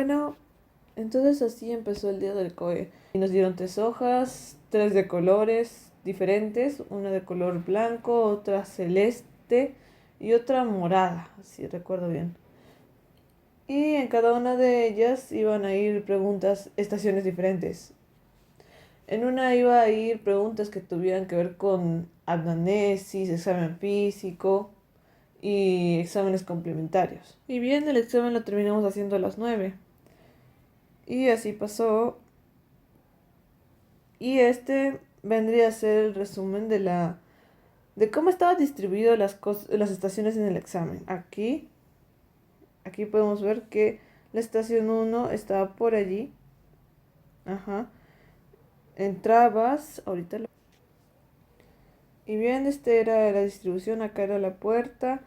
Bueno, entonces así empezó el día del COE. Y nos dieron 3 hojas, 3 de colores diferentes, una de color blanco, otra celeste y otra morada, si recuerdo bien. Y en cada una de ellas iban a ir preguntas, estaciones diferentes. En una iba a ir preguntas que tuvieran que ver con anamnesis, examen físico y exámenes complementarios. Y bien, el examen lo terminamos haciendo a las 9. Y así pasó. Y este vendría a ser el resumen de cómo estaban distribuidas las estaciones en el examen. Aquí podemos ver que la estación 1 estaba por allí. Ajá. Entrabas, y bien, este era la distribución, acá era la puerta.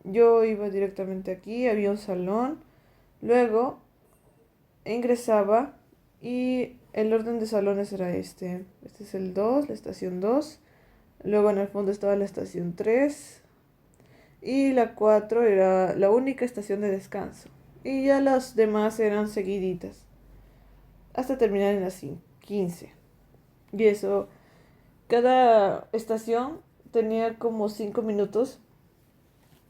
Yo iba directamente aquí, había un salón. Luego ingresaba y el orden de salones era este. Este es el 2, la estación 2. Luego en el fondo estaba la estación 3. Y la 4 era la única estación de descanso. Y ya las demás eran seguiditas. Hasta terminar en las 15. Y eso, cada estación tenía como 5 minutos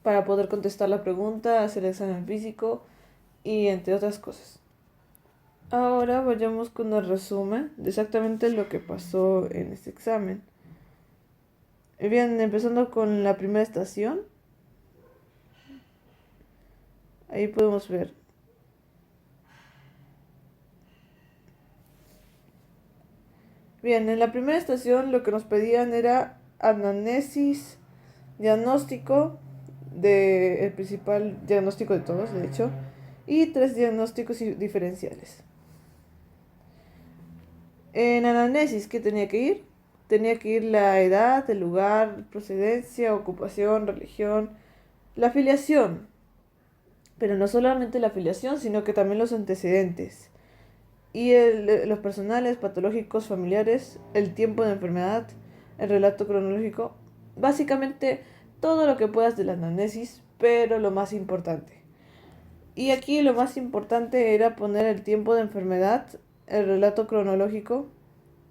para poder contestar la pregunta, hacer el examen físico y entre otras cosas. Ahora vayamos con el resumen de exactamente lo que pasó en este examen. Bien, empezando con la primera estación, ahí podemos ver. Bien, en la primera estación lo que nos pedían era anamnesis, diagnóstico el principal diagnóstico de todos, de hecho, y 3 diagnósticos diferenciales. En anamnesis, ¿qué tenía que ir? Tenía que ir la edad, el lugar, procedencia, ocupación, religión, la afiliación, pero no solamente la afiliación, sino que también los antecedentes y los personales, patológicos, familiares, el tiempo de enfermedad, el relato cronológico, básicamente todo lo que puedas de la anamnesis, pero lo más importante. Y aquí lo más importante era poner el tiempo de enfermedad, el relato cronológico,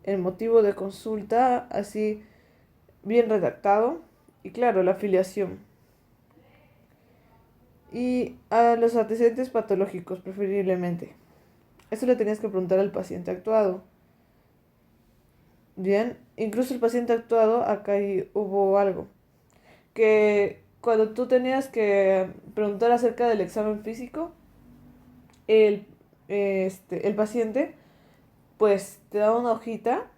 el motivo de consulta, así bien redactado, y claro, la afiliación. Y a los antecedentes patológicos, preferiblemente. Eso le tenías que preguntar al paciente actuado. Bien, incluso el paciente actuado, acá hubo algo. Que cuando tú tenías que preguntar acerca del examen físico, el, el paciente pues te daba una hojita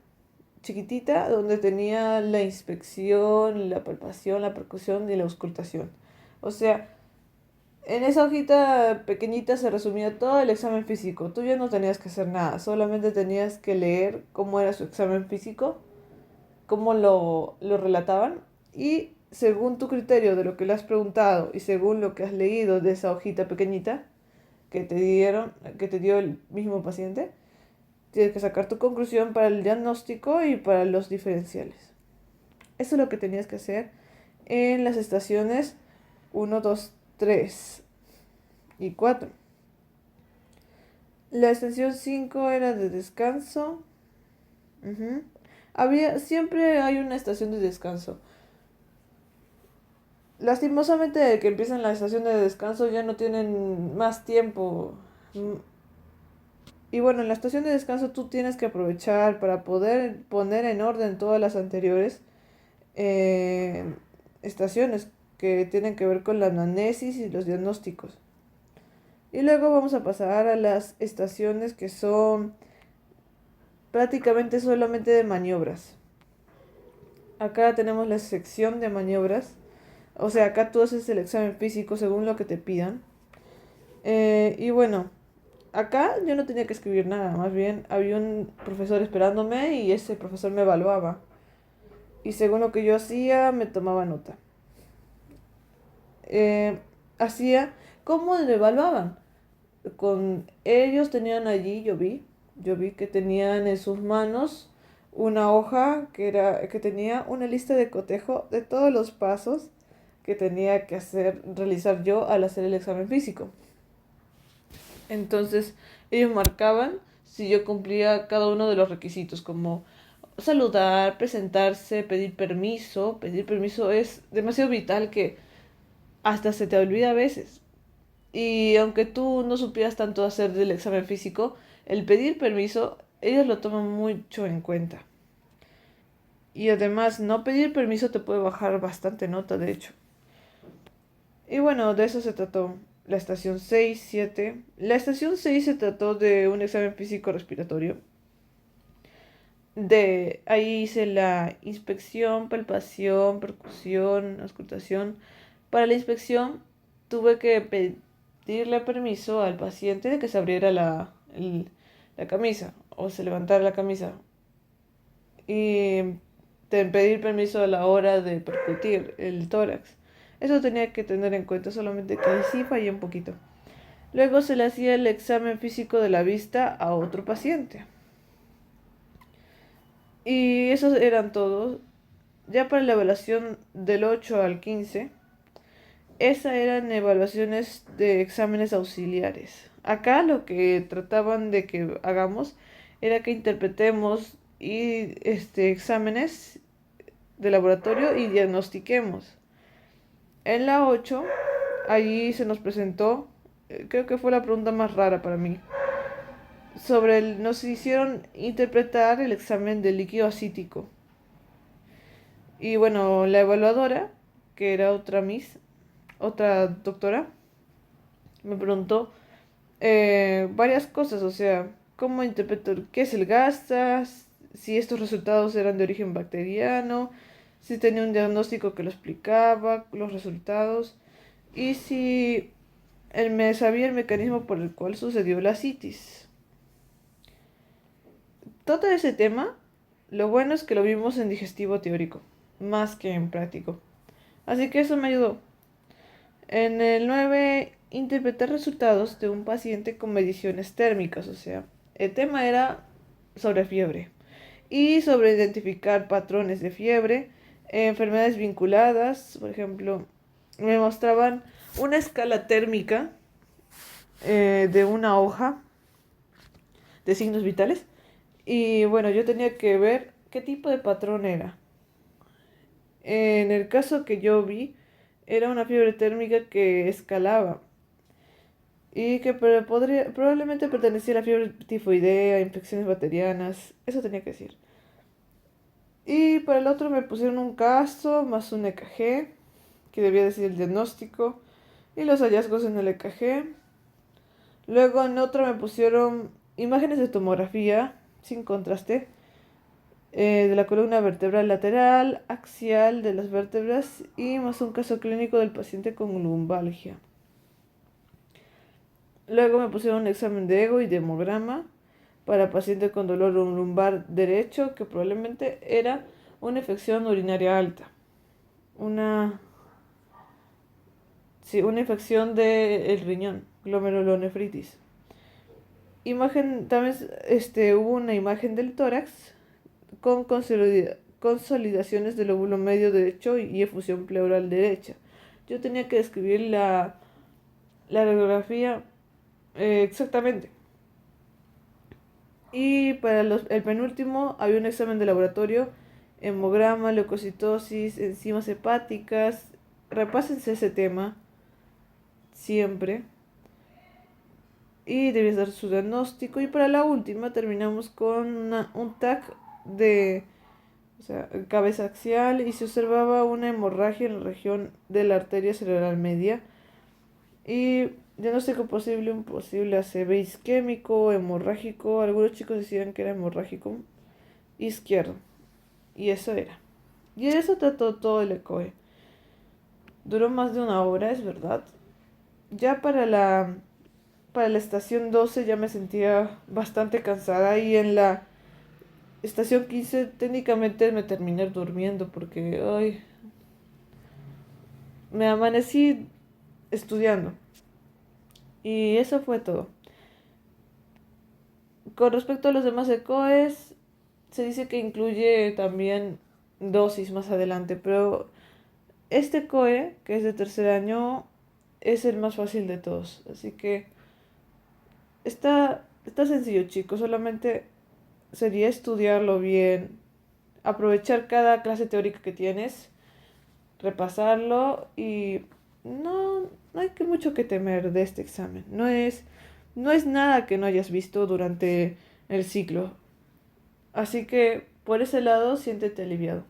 chiquitita donde tenía la inspección, la palpación, la percusión y la auscultación. O sea, en esa hojita pequeñita se resumía todo el examen físico. Tú ya no tenías que hacer nada, solamente tenías que leer cómo era su examen físico, cómo lo relataban y según tu criterio de lo que le has preguntado y según lo que has leído de esa hojita pequeñita que te dio el mismo paciente, tienes que sacar tu conclusión para el diagnóstico y para los diferenciales. Eso es lo que tenías que hacer en las estaciones 1, 2, 3 y 4. La estación 5 era de descanso. Siempre hay una estación de descanso. Lastimosamente, de que empiezan la estación de descanso ya no tienen más tiempo. Y bueno, en la estación de descanso tú tienes que aprovechar para poder poner en orden todas las anteriores eh, estaciones que tienen que ver con la anamnesis y los diagnósticos. Y luego vamos a pasar a las estaciones que son prácticamente solamente de maniobras. Acá tenemos la sección de maniobras. O sea, acá tú haces el examen físico según lo que te pidan. Y bueno, acá yo no tenía que escribir nada. Más bien había un profesor esperándome y ese profesor me evaluaba. Y según lo que yo hacía, me tomaba nota. Eh, hacía, ¿cómo me evaluaban? Con ellos tenían allí, yo vi que tenían en sus manos una hoja que tenía una lista de cotejo de todos los pasos que tenía que realizar yo al hacer el examen físico. Entonces ellos marcaban si yo cumplía cada uno de los requisitos, como saludar, presentarse, pedir permiso. Pedir permiso es demasiado vital que hasta se te olvida a veces. Y aunque tú no supieras tanto hacer del examen físico, el pedir permiso, ellos lo toman mucho en cuenta. Y además, no pedir permiso te puede bajar bastante nota, de hecho. Y bueno, de eso se trató la estación 6 7. La estación 6 se trató de un examen físico respiratorio. De ahí hice la inspección, palpación, percusión, auscultación. Para la inspección tuve que pedirle permiso al paciente de que se abriera la camisa o se levantara la camisa. Y pedir permiso a la hora de percutir el tórax. Eso tenía que tener en cuenta, solamente que ahí sí fallé un poquito. Luego se le hacía el examen físico de la vista a otro paciente. Y esos eran todos. Ya para la evaluación del 8 al 15, esas eran evaluaciones de exámenes auxiliares. Acá lo que trataban de que hagamos era que interpretemos exámenes de laboratorio y diagnostiquemos. En la 8 allí se nos presentó, creo que fue la pregunta más rara para mí, nos hicieron interpretar el examen de líquido acítico. Y bueno, la evaluadora, que era otra doctora, me preguntó varias cosas, o sea, cómo interpretar, qué es el GASTAS, si estos resultados eran de origen bacteriano, si tenía un diagnóstico que lo explicaba, los resultados, y si me sabía el mecanismo por el cual sucedió la citis. Todo ese tema, lo bueno es que lo vimos en digestivo teórico, más que en práctico. Así que eso me ayudó. En el 9 interpretar resultados de un paciente con mediciones térmicas, o sea, el tema era sobre fiebre y sobre identificar patrones de fiebre, enfermedades vinculadas, por ejemplo, me mostraban una escala térmica de una hoja de signos vitales y bueno, yo tenía que ver qué tipo de patrón era. En el caso que yo vi, era una fiebre térmica que escalaba y que probablemente pertenecía a la fiebre tifoidea, infecciones bacterianas, eso tenía que decir. Y para el otro me pusieron un caso más un EKG, que debía decir el diagnóstico y los hallazgos en el EKG. Luego en otro me pusieron imágenes de tomografía sin contraste de la columna vertebral lateral, axial de las vértebras y más un caso clínico del paciente con lumbalgia. Luego me pusieron un examen de ego y de hemograma para paciente con dolor lumbar derecho, que probablemente era una infección urinaria alta. Una, sí, una infección del riñón, glomerulonefritis. También hubo una imagen del tórax con consolidaciones del lóbulo medio derecho y efusión pleural derecha. Yo tenía que describir la radiografía exactamente. Y para el penúltimo había un examen de laboratorio, hemograma, leucocitosis, enzimas hepáticas. Repásense ese tema siempre. Y debes dar su diagnóstico. Y para la última terminamos con un TAC de cabeza axial y se observaba una hemorragia en la región de la arteria cerebral media. Y diagnóstico posible, un posible ACV isquémico, hemorrágico. Algunos chicos decían que era hemorrágico izquierdo. Y eso era. Y eso trató todo el ECOE. Duró más de una hora, es verdad. Ya para la estación 12 ya me sentía bastante cansada y en la estación 15 técnicamente me terminé durmiendo porque me amanecí estudiando. Y eso fue todo. Con respecto a los demás ECOES, se dice que incluye también dosis más adelante, pero este COE, que es de tercer año, es el más fácil de todos. Así que Está sencillo, chicos. Solamente sería estudiarlo bien, aprovechar cada clase teórica que tienes, repasarlo y no hay que mucho que temer de este examen. No es nada que no hayas visto durante el ciclo. Así que por ese lado siéntete aliviado.